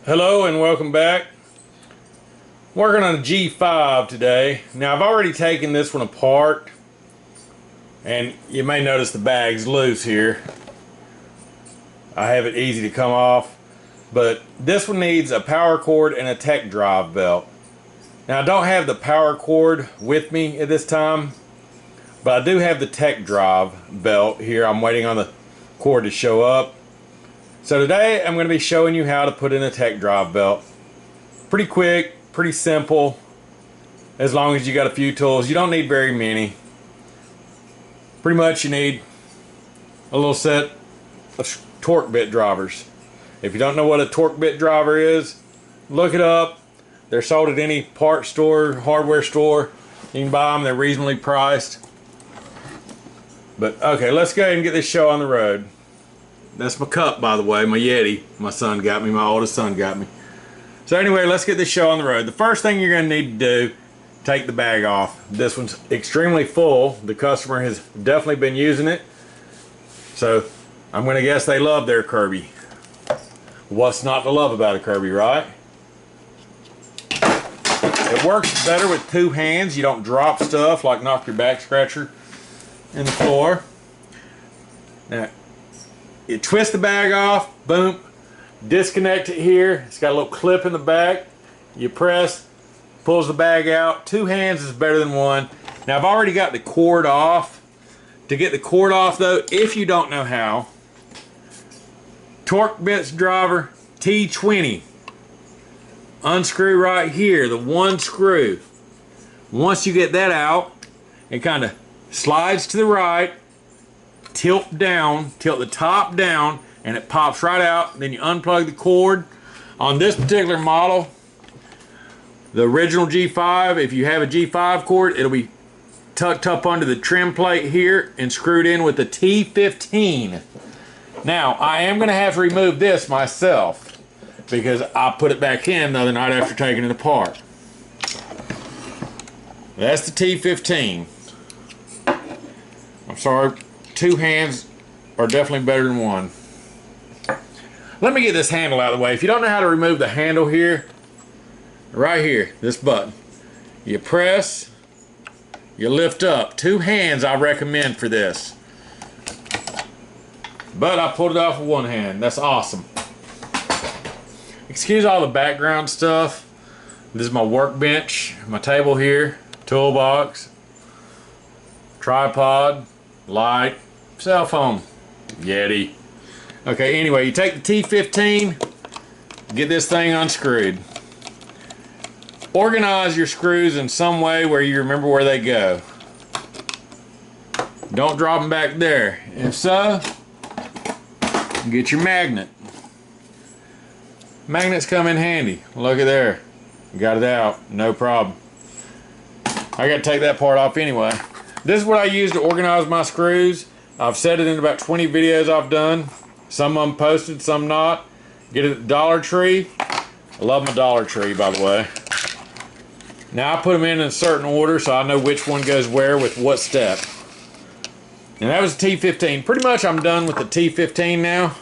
Hello and welcome back. Working on a G5 today. Now I've already taken this one apart and you may notice the bag's loose here. I have it easy to come off, but this one needs a power cord and a tech drive belt. Now I don't have the power cord with me at this time, but I do have the tech drive belt here. I'm waiting on the cord to show up. So today I'm going to be showing you how to put in a tech drive belt. Pretty quick, pretty simple, as long as you got a few tools. You don't need very many. Pretty much you need a little set of torque bit drivers. If you don't know what a torque bit driver is, look it up. They're sold at any part store, hardware store. You can buy them, they're reasonably priced. But okay, let's go ahead and get this show on the road. That's my cup, by the way, my Yeti. My son got me, my oldest son got me. So anyway, let's get this show on the road. The first thing you're going to need to do, take the bag off. This one's extremely full. The customer has definitely been using it. So I'm going to guess they love their Kirby. What's not to love about a Kirby, right? It works better with two hands. You don't drop stuff like knock your back scratcher in the floor. Now, you twist the bag off, boom, disconnect it here. It's got a little clip in the back. You press, pulls the bag out. Two hands is better than one. Now I've already got the cord off. To get the cord off though, if you don't know how, torque bits driver T20. Unscrew right here, the one screw. Once you get that out, it kind of slides to the right, tilt down, tilt the top down, and it pops right out. Then you unplug the cord. On this particular model, the original G5, if you have a G5 cord, it'll be tucked up under the trim plate here and screwed in with the T15. Now, I am going to have to remove this myself because I put it back in the other night after taking it apart. That's the T15. I'm sorry. Two hands are definitely better than one. Let me get this handle out of the way. If you don't know how to remove the handle here, right here, this button, you press, you lift up. Two hands I recommend for this. But I pulled it off with one hand. That's awesome. Excuse all the background stuff. This is my workbench, my table here, toolbox, tripod, light, cell phone, Yeti. Okay, anyway, you take the T15, get this thing unscrewed. Organize your screws in some way where you remember where they go. Don't drop them back there. If so, get your magnet. Magnets come in handy. Look at there. Got it out, no problem. I got to take that part off anyway. This is what I use to organize my screws. I've said it in about 20 videos I've done. Some of them posted, some not. Get it at Dollar Tree. I love my Dollar Tree, by the way. Now I put them in a certain order so I know which one goes where with what step. And that was the T15. Pretty much I'm done with the T15 now.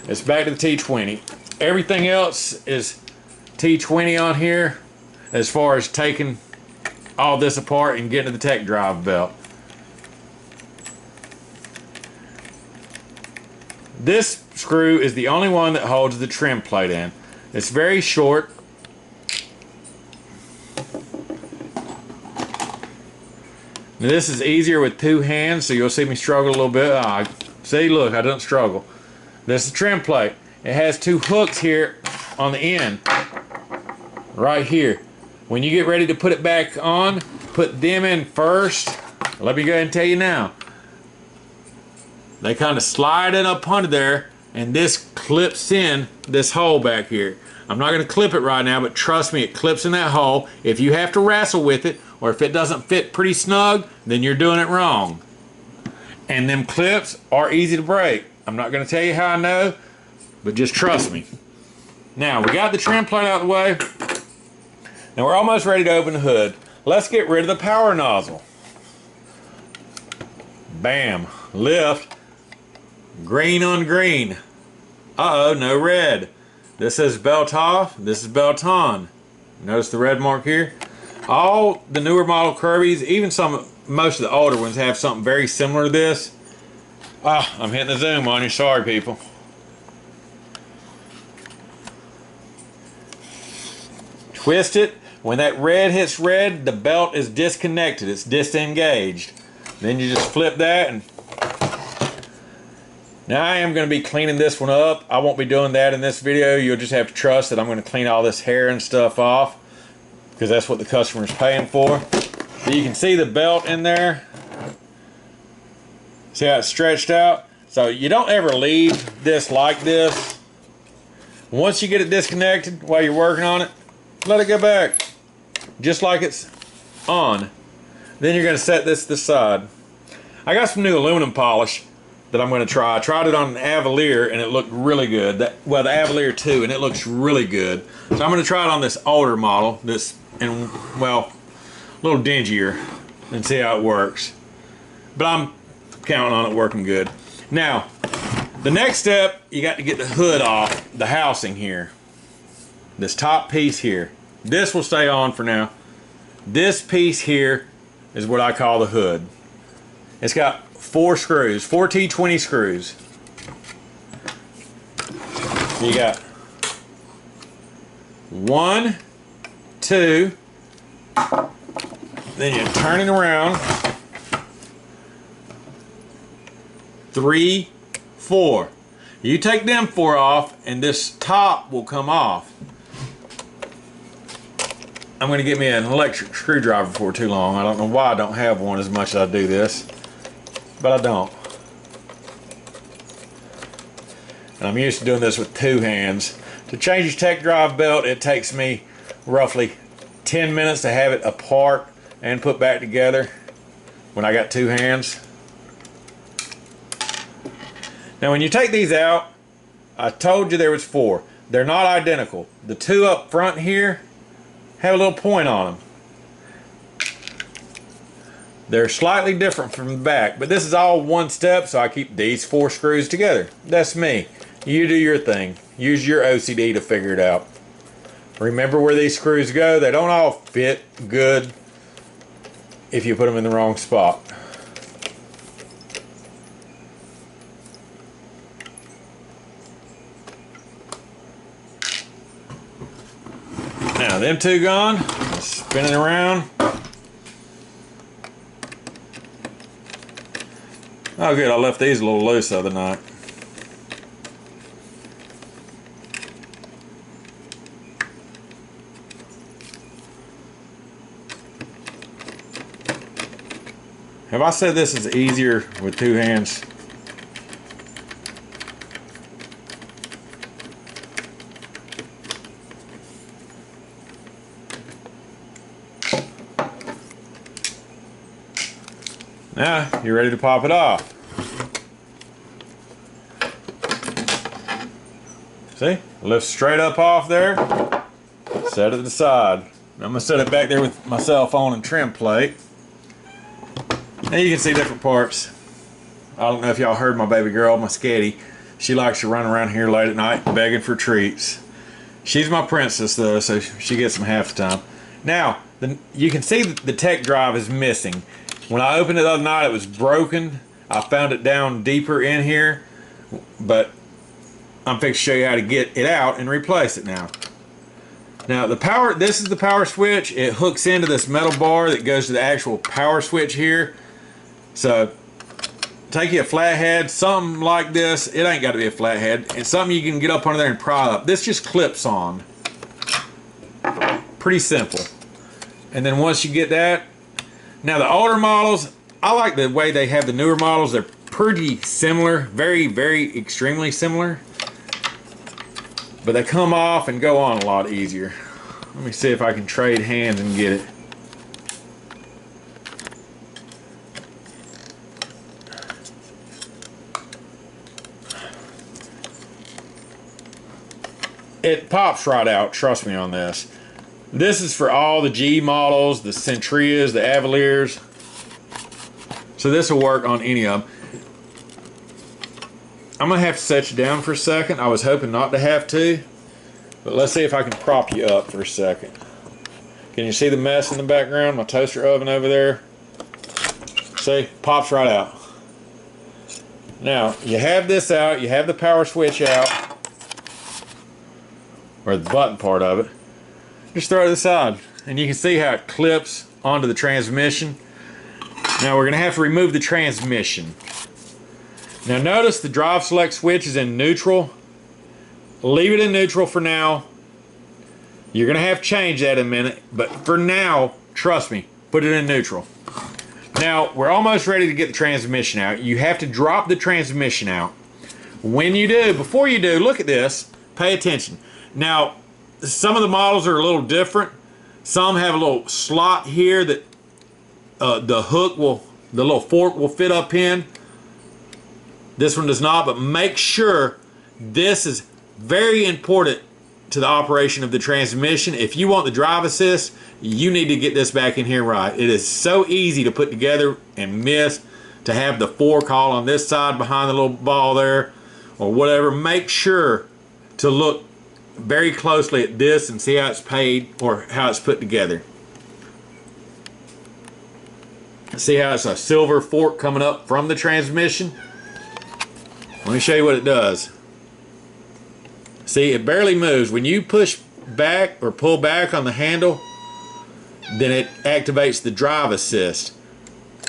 It's back to the T20. Everything else is T20 on here as far as taking all this apart and getting to the tech drive belt. This screw is the only one that holds the trim plate in. It's very short. Now this is easier with two hands, so you'll see me struggle a little bit. See, look, I don't struggle. This is the trim plate. It has two hooks here on the end, right here. When you get ready to put it back on, put them in first. Let me go ahead and tell you now. They kind of slide in up under there, and this clips in this hole back here. I'm not going to clip it right now, but trust me, it clips in that hole. If you have to wrestle with it, or if it doesn't fit pretty snug, then you're doing it wrong. And them clips are easy to break. I'm not going to tell you how I know, but just trust me. Now, we got the trim plate out of the way. Now we're almost ready to open the hood. Let's get rid of the power nozzle. Bam. Lift. Green on green. Uh-oh, no red. This says belt off, this is belt on. Notice the red mark here? All the newer model Kirbys, even most of the older ones have something very similar to this. Ah, I'm hitting the zoom on you, sorry people. Twist it. When that red hits red, the belt is disconnected, it's disengaged. Then you just flip that, and now I am going to be cleaning this one up. I won't be doing that in this video. You'll just have to trust that I'm going to clean all this hair and stuff off, because that's what the customer is paying for. So you can see the belt in there. See how it's stretched out? So you don't ever leave this like this. Once you get it disconnected while you're working on it, let it go back just like it's on. Then you're going to set this to the side. I got some new aluminum polish that I'm going to try. I tried it on an Avalir and it looked really good. Well, the Avalir 2, and it looks really good. So I'm going to try it on this older model, and well, a little dingier, and see how it works. But I'm counting on it working good. Now, the next step, you got to get the hood off the housing here. This top piece here. This will stay on for now. This piece here is what I call the hood. It's got 4 screws, 4 T20 screws. You got 1, 2, then you turn it around, 3, 4. You take them 4 off and this top will come off. I'm going to get me an electric screwdriver before too long. I don't know why I don't have one as much as I do this, but I don't. And I'm used to doing this with 2 hands. To change your tech drive belt, it takes me roughly 10 minutes to have it apart and put back together when I got 2 hands. Now when you take these out, I told you there was 4. They're not identical. The 2 up front here have a little point on them. They're slightly different from the back, but this is all one step, so I keep these 4 screws together. That's me. You do your thing. Use your OCD to figure it out. Remember where these screws go. They don't all fit good if you put them in the wrong spot. Now, them 2 gone, spin it around. Oh good, I left these a little loose the other night. Have I said this is easier with 2 hands? Now, you're ready to pop it off. See? Lift straight up off there. Set it to the side. I'm going to set it back there with my cell phone and trim plate. Now you can see different parts. I don't know if y'all heard my baby girl, my Sketty. She likes to run around here late at night begging for treats. She's my princess though, so she gets them half the time. Now, you can see that the tech drive is missing. When I opened it the other night, it was broken. I found it down deeper in here, but I'm fixing to show you how to get it out and replace it now. Now the power, this is the power switch. It hooks into this metal bar that goes to the actual power switch here. So take you a flathead, something like this. It ain't got to be a flathead. It's something you can get up under there and pry up. This just clips on. Pretty simple. And then once you get that, now the older models, I like the way they have the newer models. They're pretty similar, very, very extremely similar. But they come off and go on a lot easier. Let me see if I can trade hands and get it. It pops right out, trust me on this. This is for all the G models, the Sentrias, the Avalirs. So this will work on any of them. I'm going to have to set you down for a second. I was hoping not to have to, But let's see if I can prop you up for a second. Can you see the mess in the background? My toaster oven over there. See, pops right out. Now, you have this out, you have the power switch out, or the button part of it. Just throw it aside, and you can see how it clips onto the transmission. Now we're going to have to remove the transmission. Now notice the drive select switch is in neutral. Leave it in neutral for now. You're going to have to change that in a minute, but for now, trust me, put it in neutral. Now, we're almost ready to get the transmission out. You have to drop the transmission out. When you do, before you do, look at this. Pay attention. Now, some of the models are a little different. Some have a little slot here that the hook will, the little fork will fit up in. This one does not, but make sure this is very important to the operation of the transmission. If you want the drive assist, you need to get this back in here right. It is so easy to put together and miss, to have the fork all on this side behind the little ball there or whatever. Make sure to look very closely at this and see how it's paid or how it's put together. See how it's a silver fork coming up from the transmission? Let me show you what it does. See, it barely moves. When you push back or pull back on the handle, then it activates the drive assist.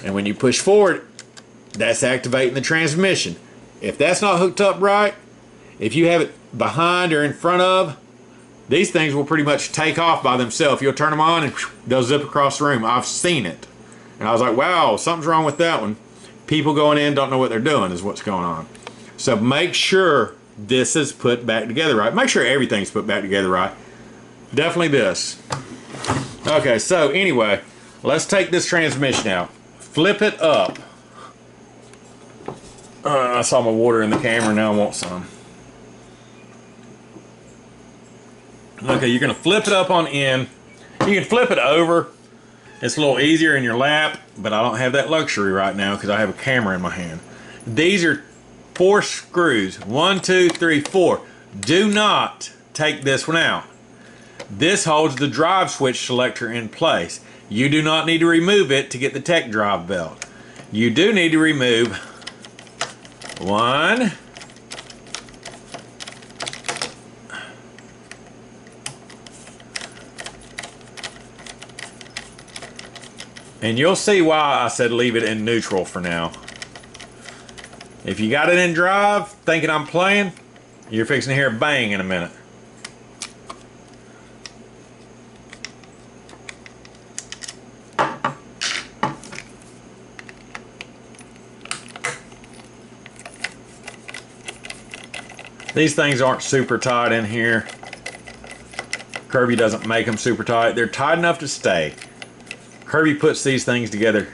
And when you push forward, that's activating the transmission. If that's not hooked up right, if you have it behind or in front of, these things will pretty much take off by themselves. You'll turn them on and they'll zip across the room. I've seen it. And I was like, wow, something's wrong with that one. People going in don't know what they're doing is what's going on. So make sure this is put back together right. Make sure everything's put back together right. Definitely this. Okay, so anyway, let's take this transmission out. Flip it up. I saw my water in the camera, now I want some. Okay, you're going to flip it up on in. You can flip it over. It's a little easier in your lap, but I don't have that luxury right now because I have a camera in my hand. These are 4 screws. 1, 2, 3, 4. Do not take this one out. This holds the drive switch selector in place. You do not need to remove it to get the tech drive belt. You do need to remove 1, and you'll see why I said leave it in neutral for now. If you got it in drive, thinking I'm playing, you're fixing to hear a bang in a minute. These things aren't super tight in here. Kirby doesn't make them super tight. They're tight enough to stay. Kirby puts these things together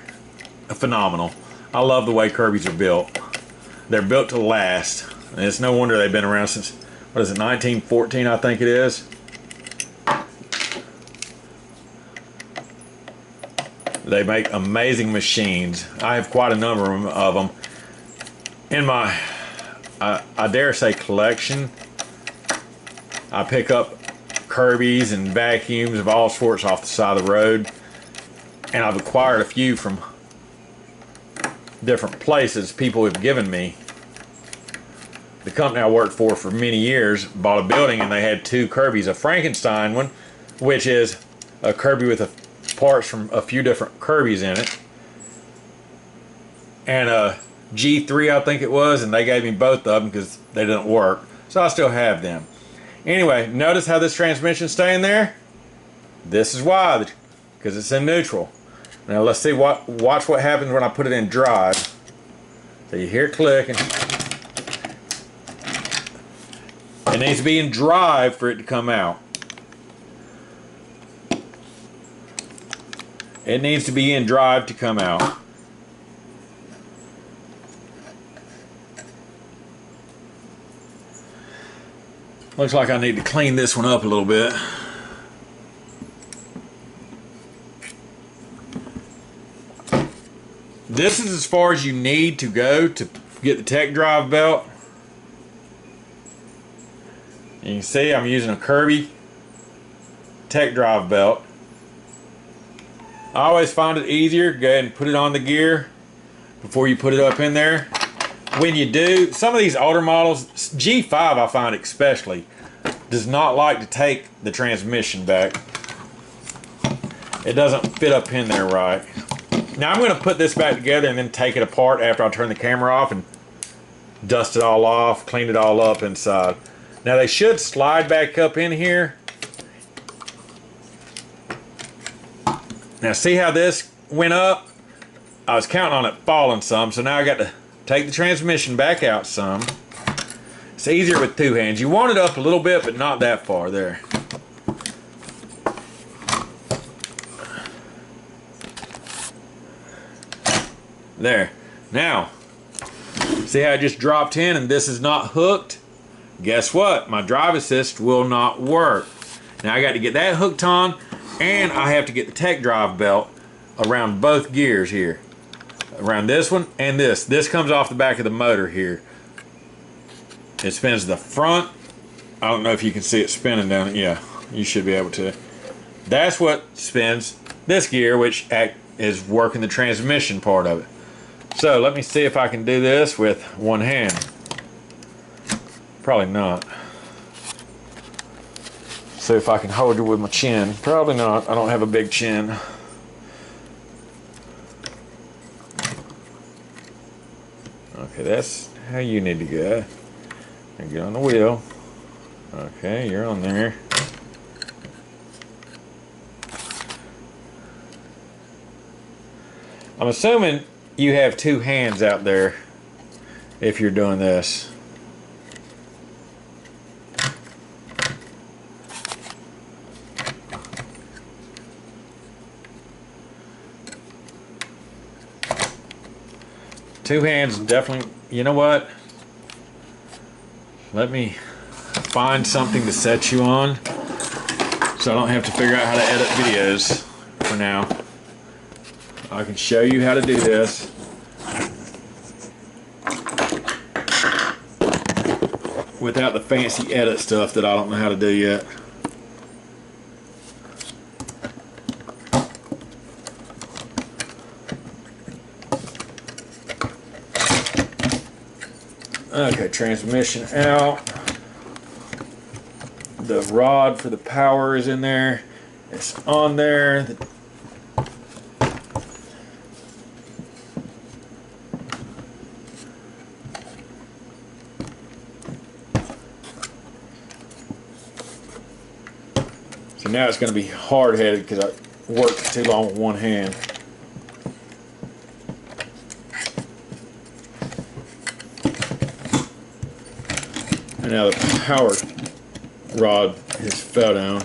phenomenal. I love the way Kirby's are built. They're built to last. And it's no wonder they've been around since, what is it, 1914 I think it is. They make amazing machines. I have quite a number of them in my, I dare say, collection. I pick up Kirby's and vacuums of all sorts off the side of the road. And I've acquired a few from different places people have given me. The company I worked for many years bought a building and they had 2 Kirby's. A Frankenstein one, which is a Kirby with parts from a few different Kirby's in it. And a G3 I think it was, and they gave me both of them because they didn't work. So I still have them. Anyway, notice how this transmission's staying there? This is why, because it's in neutral. Now let's see watch what happens when I put it in drive. So you hear it clicking. It needs to be in drive for it to come out. It needs to be in drive to come out. Looks like I need to clean this one up a little bit. This is as far as you need to go to get the tech drive belt. You can see I'm using a Kirby tech drive belt. I always find it easier, go ahead and put it on the gear before you put it up in there. When you do, some of these older models, G5 I find especially, does not like to take the transmission back. It doesn't fit up in there right. Now I'm going to put this back together and then take it apart after I turn the camera off and dust it all off, clean it all up inside. Now they should slide back up in here. Now see how this went up? I was counting on it falling some, so now I got to take the transmission back out some. It's easier with two hands. You want it up a little bit, but not that far. There. There. Now, see how I just dropped in and this is not hooked? Guess what? My drive assist will not work. Now I got to get that hooked on, and I have to get the tech drive belt around both gears here. Around this one and this. This comes off the back of the motor here. It spins the front. I don't know if you can see it spinning down it. Yeah, you should be able to. That's what spins this gear, which is working the transmission part of it. So let me see if I can do this with one hand. Probably not. See if I can hold it with my chin. Probably not. I don't have a big chin. Okay, that's how you need to go. And get on the wheel. Okay, you're on there. I'm assuming you have two hands out there if you're doing this. Two hands definitely. You know what? Let me find something to set you on so I don't have to figure out how to edit videos for now. I can show you how to do this. Without the fancy edit stuff that I don't know how to do yet. Okay, transmission out. The rod for the power is in there. It's on there. So now it's going to be hard-headed because I worked too long with one hand. And now the power rod has fell down.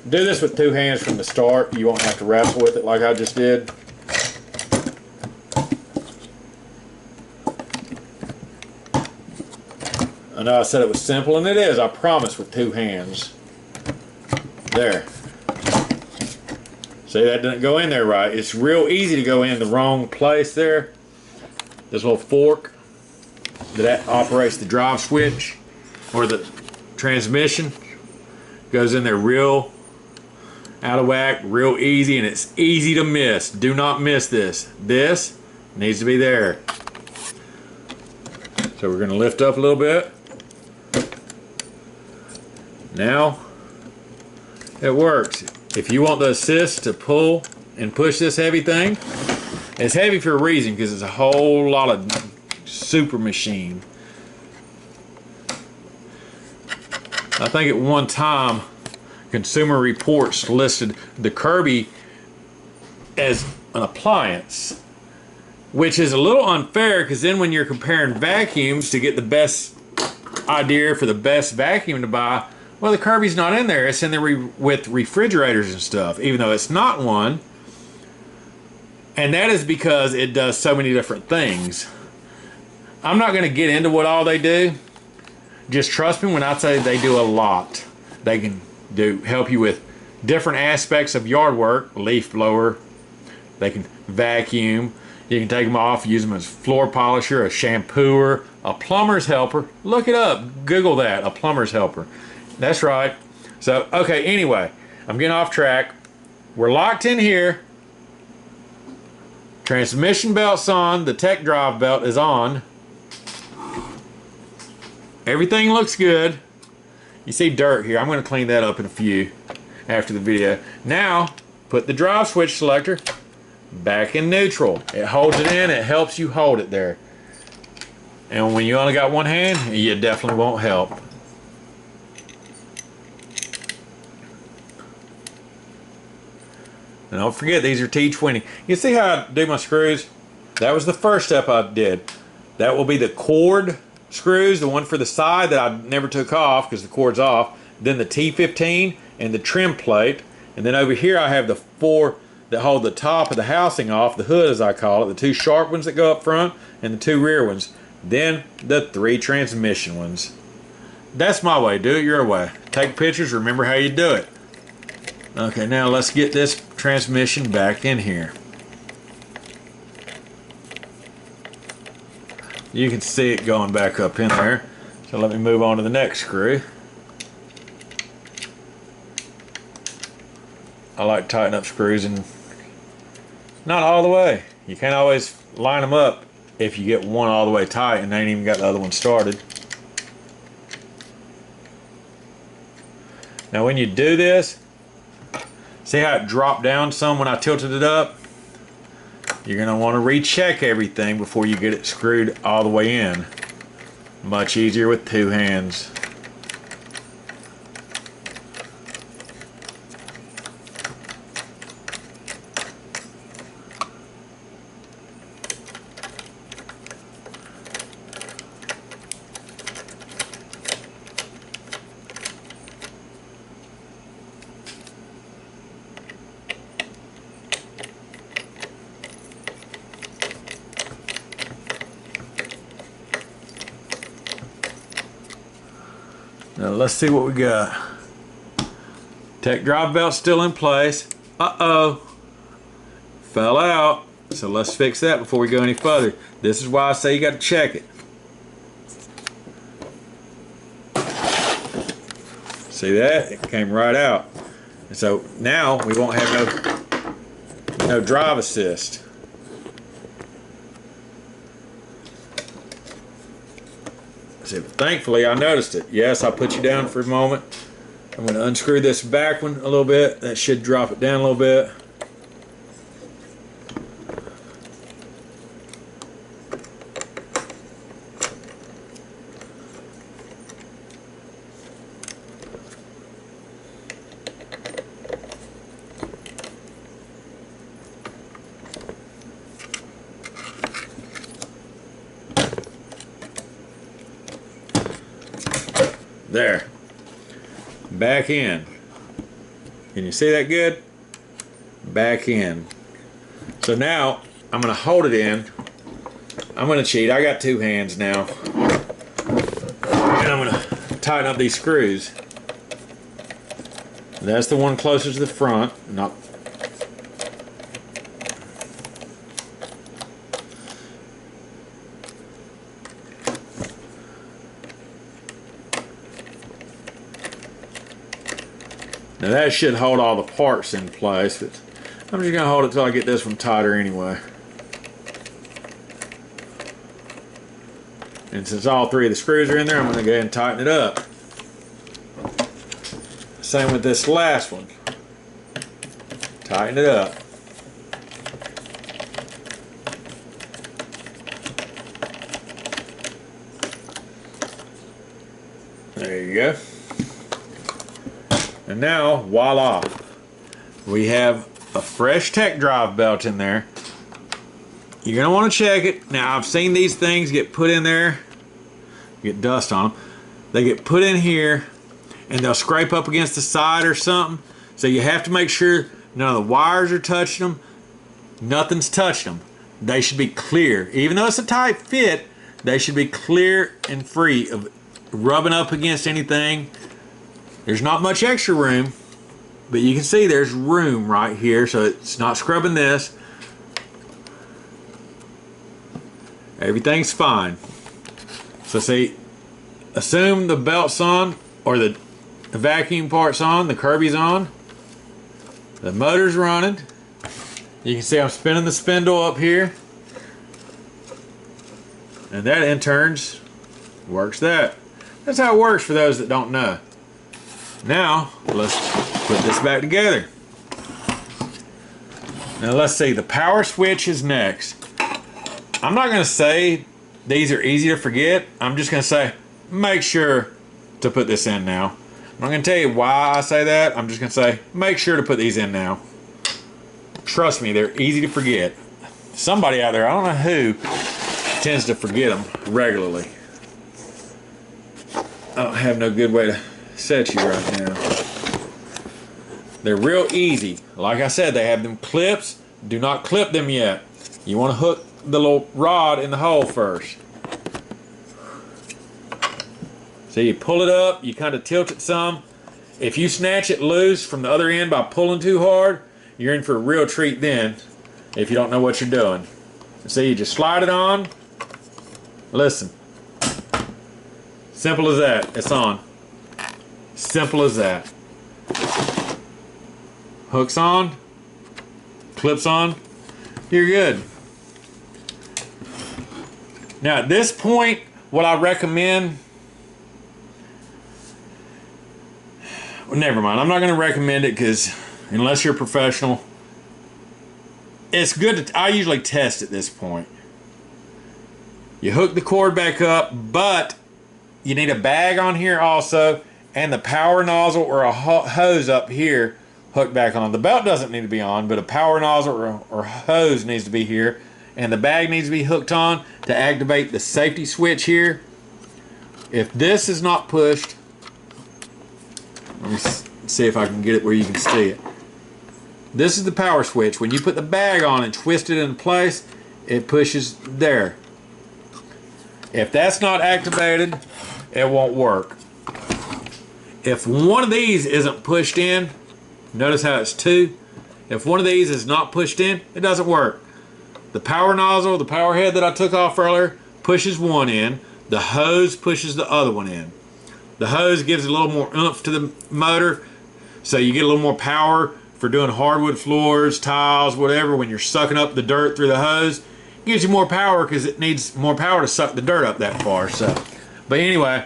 Do this with two hands from the start. You won't have to wrestle with it like I just did. I know I said it was simple, and it is, I promise, with two hands. There. See, that didn't go in there right. It's real easy to go in the wrong place there. This little fork that operates the drive switch or the transmission goes in there real out of whack, real easy, and it's easy to miss. Do not miss this. This needs to be there. So we're going to lift up a little bit. Now it works. If you want the assist to pull and push this heavy thing, it's heavy for a reason, because it's a whole lot of super machine. I think at one time Consumer Reports listed the Kirby as an appliance, which is a little unfair, because then when you're comparing vacuums to get the best idea for the best vacuum to buy, well, the Kirby's not in there. It's in there with refrigerators and stuff, even though it's not one. And that is because it does so many different things. I'm not going to get into what all they do. Just trust me when I say they do a lot. They can help you with different aspects of yard work, leaf blower. They can vacuum. You can take them off, use them as floor polisher, a shampooer, a plumber's helper. Look it up. Google that, a plumber's helper. That's right. So, okay, anyway, I'm getting off track. We're locked in here. Transmission belt's on. The tech drive belt is on. Everything looks good. You see dirt here. I'm going to clean that up in a few after the video. Now, put the drive switch selector back in neutral. It holds it in. It helps you hold it there. And when you only got one hand, you definitely won't help. And don't forget, these are T20. You see how I do my screws? That was the first step I did. That will be the cord screws, the one for the side that I never took off because the cord's off. Then the T15 and the trim plate. And then over here I have the 4 that hold the top of the housing off, the hood as I call it, the 2 sharp ones that go up front and the 2 rear ones. Then the 3 transmission ones. That's my way. Do it your way. Take pictures, remember how you do it. Okay, now let's get this transmission back in here. You can see it going back up in there. So let me move on to the next screw. I like to tighten up screws, and not all the way. You can't always line them up if you get one all the way tight and ain't even got the other one started. Now when you do this, see how it dropped down some when I tilted it up? You're going to want to recheck everything before you get it screwed all the way in. Much easier with 2 hands. Now let's see what we got. Tech drive belt still in place. Uh-oh. Fell out. So let's fix that before we go any further. This is why I say you got to check it. See that? It came right out. And so now we won't have no drive assist. See, thankfully I noticed it. Yes, I put you down for a moment. I'm going to unscrew this back one a little bit. That should drop it down a little bit. There. Back in. Can you see that good? Back in. So now I'm going to hold it in. I'm going to cheat. I got 2 hands now. And I'm going to tighten up these screws. That's the one closer to the front. Not. Now that should hold all the parts in place, but I'm just going to hold it till I get this one tighter anyway. And since all 3 of the screws are in there, I'm going to go ahead and tighten it up. Same with this last one. Tighten it up. There you go. And now, voila, we have a fresh tech drive belt in there. You're going to want to check it. Now, I've seen these things get put in there, get dust on them. They get put in here, and they'll scrape up against the side or something. So you have to make sure none of the wires are touching them. Nothing's touching them. They should be clear. Even though it's a tight fit, they should be clear and free of rubbing up against anything. There's not much extra room, but you can see there's room right here, so it's not scrubbing this. Everything's fine. So see, assume the belt's on, or the vacuum part's on, the Kirby's on, the motor's running. You can see I'm spinning the spindle up here, and that in turns works that. That's how it works for those that don't know. Now let's put this back together. Now let's see, the power switch is next. I'm not going to say these are easy to forget. I'm just going to say make sure to put this in now. I'm not going to tell you why I say that. I'm just going to say make sure to put these in now. Trust me, they're easy to forget. Somebody out there, I don't know who, tends to forget them regularly. I don't have no good way to set you right now. They're real easy. Like I said, they have them clips. Do not clip them yet. You want to hook the little rod in the hole first. So you pull it up, you kind of tilt it some. If you snatch it loose from the other end by pulling too hard, you're in for a real treat then, if you don't know what you're doing. So you just slide it on. Listen. Simple as that. It's on. Simple as that. Hooks on. Clips on. You're good. Now at this point, what I recommend... Well, never mind. I'm not going to recommend it because unless you're a professional, it's good to... I usually test at this point. You hook the cord back up, but you need a bag on here also, and the power nozzle or a hose up here hooked back on. The belt doesn't need to be on, but a power nozzle or hose needs to be here, and the bag needs to be hooked on to activate the safety switch here. If this is not pushed, let me see if I can get it where you can see it. This is the power switch. When you put the bag on and twist it into place, it pushes there. If that's not activated, it won't work. If one of these isn't pushed in, notice how it's two. If one of these is not pushed in, it doesn't work. The power nozzle, the power head that I took off earlier, pushes one in. The hose pushes the other one in. The hose gives a little more oomph to the motor, so you get a little more power for doing hardwood floors, tiles, whatever. When you're sucking up the dirt through the hose, it gives you more power because it needs more power to suck the dirt up that far. So, but anyway,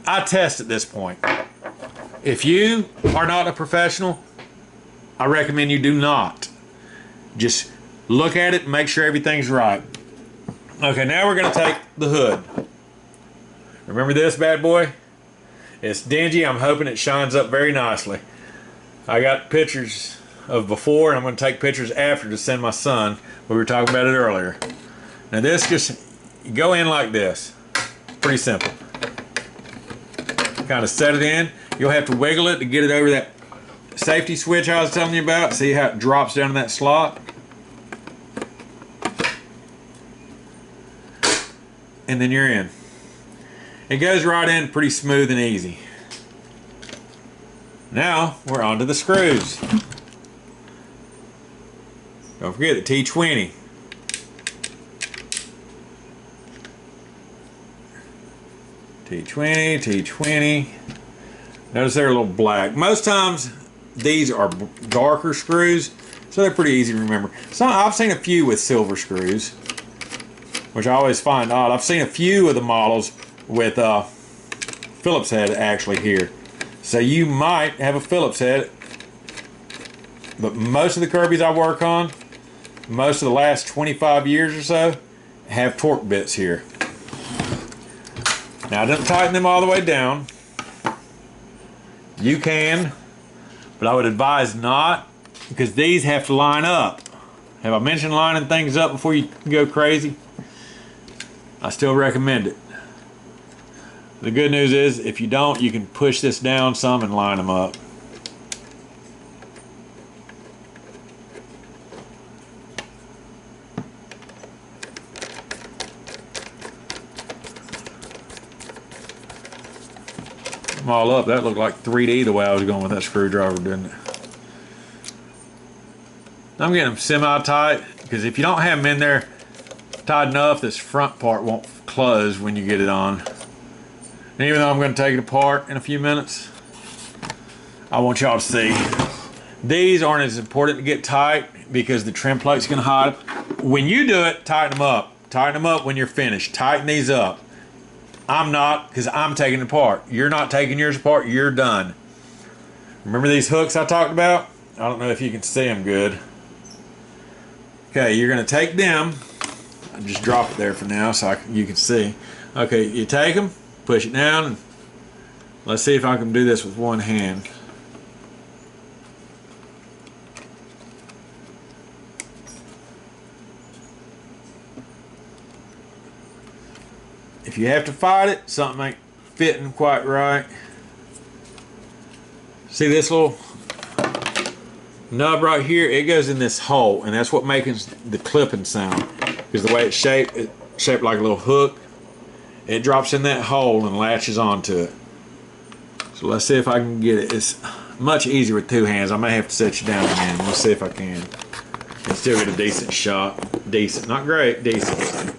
I test at this point. If you are not a professional, I recommend you do not. Just look at it and make sure everything's right. Okay, now we're going to take the hood. Remember this bad boy? It's dingy. I'm hoping it shines up very nicely. I got pictures of before, and I'm going to take pictures after to send my son. We were talking about it earlier. Now this just, you go in like this. Pretty simple. Kind of set it in. You'll have to wiggle it to get it over that safety switch I was telling you about. See how it drops down in that slot? And then you're in. It goes right in pretty smooth and easy. Now we're on to the screws. Don't forget the T20. T20, T20. Notice they're a little black. Most times these are darker screws, so they're pretty easy to remember. So I've seen a few with silver screws, which I always find odd. I've seen a few of the models with Phillips head actually here. So you might have a Phillips head, but most of the Kirbys I work on, most of the last 25 years or so, have torque bits here. Now I don't tighten them all the way down. You can, but I would advise not, because these have to line up. Have I mentioned lining things up before you go crazy? I still recommend it. The good news is, if you don't, you can push this down some and line them up. Them all up. That looked like 3D the way I was going with that screwdriver, didn't it? I'm getting them semi-tight, because if you don't have them in there tight enough, this front part won't close when you get it on. And even though I'm going to take it apart in a few minutes, I want y'all to see. These aren't as important to get tight because the trim plate's going to hide. When you do it, tighten them up. Tighten them up when you're finished. Tighten these up. I'm not, because I'm taking it apart. You're not taking yours apart. You're done. Remember these hooks I talked about? I don't know if you can see them good. Okay, you're going to take them. I just drop it there for now so you can see. Okay, you take them, push it down, and let's see if I can do this with one hand. If you have to fight it, something ain't fitting quite right. See this little nub right here? It goes in this hole, and that's what makes the clipping sound. Because the way it's shaped like a little hook. It drops in that hole and latches onto it. So let's see if I can get it. It's much easier with two hands. I may have to set you down again. We'll see if I can. And still get a decent shot. Decent, not great, decent.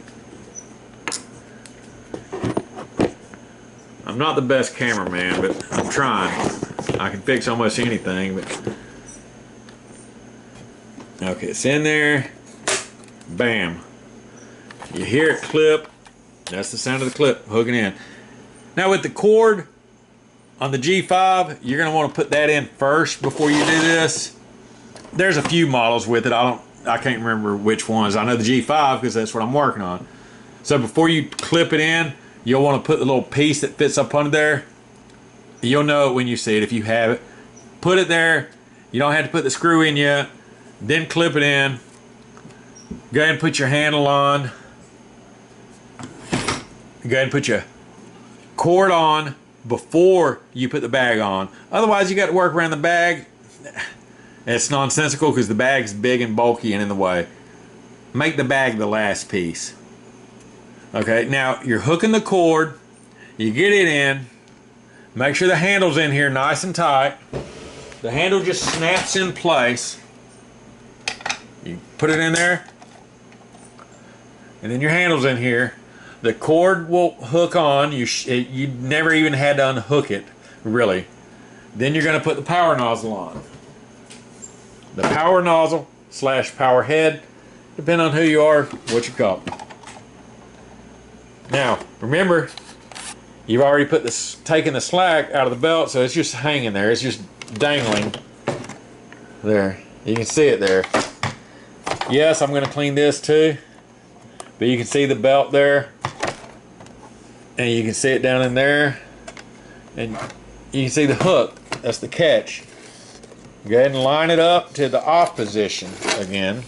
I'm not the best cameraman, but I'm trying. I can fix almost anything, but okay, it's in there. Bam. You hear it clip. That's the sound of the clip hooking in. Now with the cord on the G5, you're going to want to put that in first before you do this. There's a few models with it. I can't remember which ones. I know the G5 because that's what I'm working on. So before you clip it in, you'll want to put the little piece that fits up under there. You'll know it when you see it if you have it. Put it there. You don't have to put the screw in yet. Then clip it in. Go ahead and put your handle on. Go ahead and put your cord on before you put the bag on. Otherwise, you got to work around the bag. It's nonsensical because the bag's big and bulky and in the way. Make the bag the last piece. Okay, now you're hooking the cord. You get it in. Make sure the handle's in here nice and tight. The handle just snaps in place. You put it in there. And then your handle's in here. The cord will hook on. You never even had to unhook it, really. Then you're going to put the power nozzle on. The power nozzle / power head, depending on who you are, what you call it. Now, remember, you've already taken the slack out of the belt, so it's just hanging there. It's just dangling. There. You can see it there. Yes, I'm going to clean this too. But you can see the belt there. And you can see it down in there. And you can see the hook. That's the catch. Go ahead and line it up to the off position again.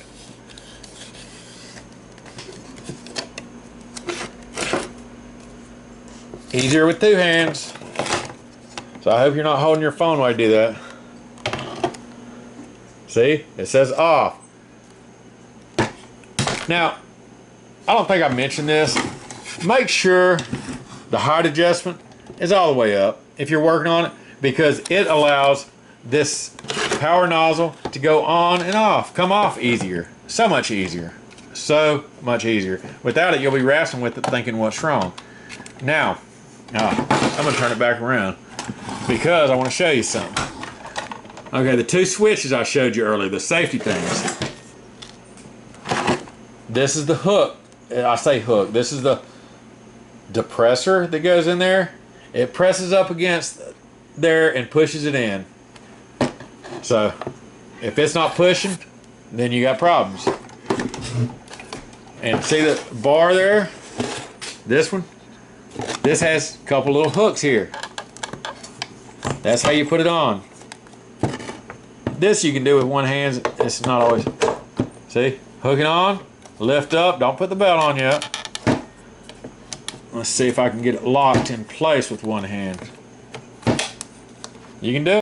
Easier with two hands. So I hope you're not holding your phone while you do that. See? It says off. Now, I don't think I mentioned this. Make sure the height adjustment is all the way up if you're working on it, because it allows this power nozzle to go on and off, come off easier. So much easier. So much easier. Without it, you'll be wrestling with it thinking what's wrong. Now, I'm going to turn it back around because I want to show you something. Okay, the two switches I showed you earlier, the safety things. This is the hook. I say hook. This is the depressor that goes in there. It presses up against there and pushes it in. So, if it's not pushing, then you got problems. And see the bar there? This one? This has a couple little hooks here. That's how you put it on. This you can do with one hand. It's not always. See? Hook it on. Lift up. Don't put the belt on yet. Let's see if I can get it locked in place with one hand. You can do it.